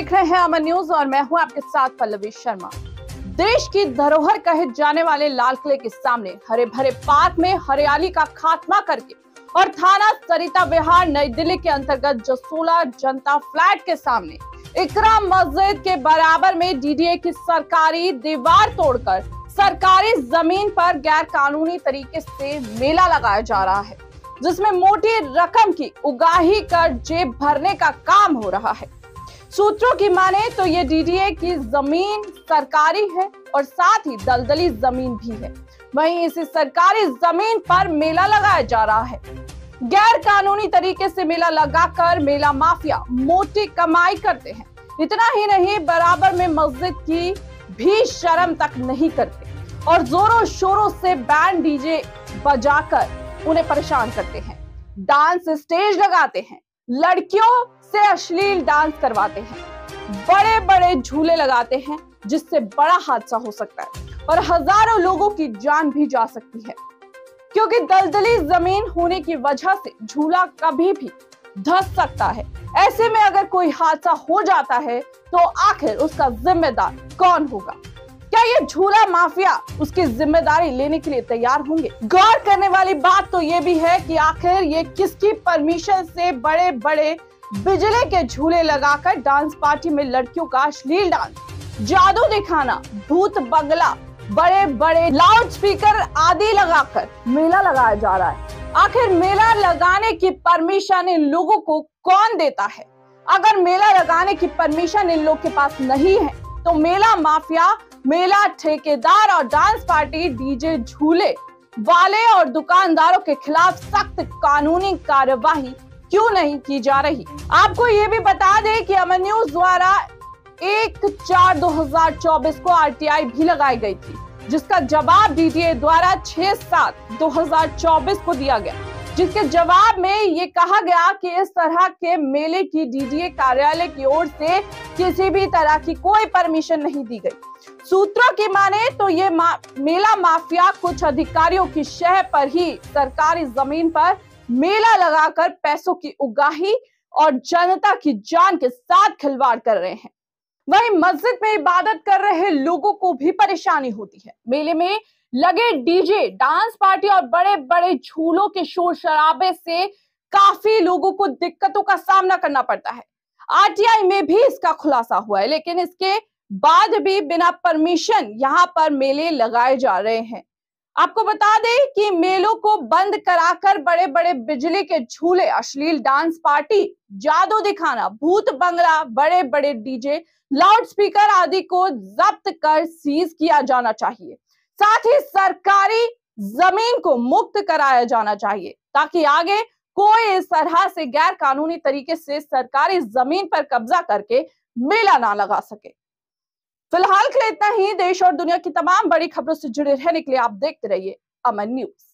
देख रहे हैं अमन न्यूज और मैं हूं आपके साथ पल्लवी शर्मा। देश की धरोहर कहे जाने वाले लाल किले के सामने हरे भरे पार्क में हरियाली का खात्मा करके और थाना सरिता विहार नई दिल्ली के अंतर्गत जसोला जनता फ्लैट के सामने इकरा मस्जिद के बराबर में डीडीए की सरकारी दीवार तोड़कर सरकारी जमीन पर गैर कानूनी तरीके से मेला लगाया जा रहा है, जिसमें मोटी रकम की उगाही कर जेब भरने का काम हो रहा है। सूत्रों की माने तो ये डीडीए की जमीन सरकारी है और साथ ही दलदली जमीन भी है। वहीं इसी सरकारी जमीन पर मेला लगाया जा रहा है। गैर कानूनी तरीके से मेला लगाकर मेला माफिया मोटी कमाई करते हैं। इतना ही नहीं, बराबर में मस्जिद की भी शर्म तक नहीं करते और जोरों शोरों से बैंड डीजे बजाकर उन्हें परेशान करते हैं। डांस स्टेज लगाते हैं, लड़कियों से अश्लील डांस करवाते हैं, बड़े बड़े झूले लगाते हैं जिससे बड़ा हादसा हो सकता है और हजारों लोगों की जान भी जा सकती है, क्योंकि दलदली जमीन होने की वजह से झूला कभी भी धंस सकता है। ऐसे में अगर कोई हादसा हो जाता है तो आखिर उसका जिम्मेदार कौन होगा? क्या ये झूला माफिया उसकी जिम्मेदारी लेने के लिए तैयार होंगे? गौर करने वाली बात तो ये भी है कि आखिर ये किसकी परमिशन से बड़े बड़े बिजली के झूले लगाकर डांस पार्टी में लड़कियों का अश्लील डांस, जादू दिखाना, भूत बंगला, बड़े बड़े लाउड स्पीकर आदि लगाकर मेला लगाया जा रहा है। आखिर मेला लगाने की परमिशन इन लोगों को कौन देता है? अगर मेला लगाने की परमिशन इन लोग के पास नहीं है तो मेला माफिया, मेला ठेकेदार और डांस पार्टी डीजे झूले वाले और दुकानदारों के खिलाफ सख्त कानूनी कार्यवाही क्यों नहीं की जा रही? आपको ये भी बता दें कि अमन न्यूज द्वारा 1/4/2024 को आरटीआई भी लगाई गई थी, जिसका जवाब डीडीए द्वारा 6/7/2024 को दिया गया, जिसके जवाब में ये कहा गया कि इस तरह के मेले की डीडीए कार्यालय की ओर से किसी भी तरह की कोई परमिशन नहीं दी गई। सूत्रों की माने तो ये मेला माफिया कुछ अधिकारियों की शह पर ही सरकारी जमीन पर मेला लगाकर पैसों की उगाही और जनता की जान के साथ खिलवाड़ कर रहे हैं। वहीं मस्जिद में इबादत कर रहे लोगों को भी परेशानी होती है। मेले में लगे डीजे, डांस पार्टी और बड़े बड़े झूलों के शोर शराबे से काफी लोगों को दिक्कतों का सामना करना पड़ता है। आरटीआई में भी इसका खुलासा हुआ है, लेकिन इसके बाद भी बिना परमिशन यहाँ पर मेले लगाए जा रहे हैं। आपको बता दें कि मेलों को बंद कराकर बड़े बड़े बिजली के झूले, अश्लील डांस पार्टी, जादू दिखाना, भूत बंगला, बड़े बड़े डीजे, लाउड स्पीकर आदि को जब्त कर सीज किया जाना चाहिए। साथ ही सरकारी जमीन को मुक्त कराया जाना चाहिए ताकि आगे कोई इस तरह से गैर कानूनी तरीके से सरकारी जमीन पर कब्जा करके मेला ना लगा सके। फिलहाल के लिए इतना ही। देश और दुनिया की तमाम बड़ी खबरों से जुड़े रहने के लिए आप देखते रहिए अमन न्यूज।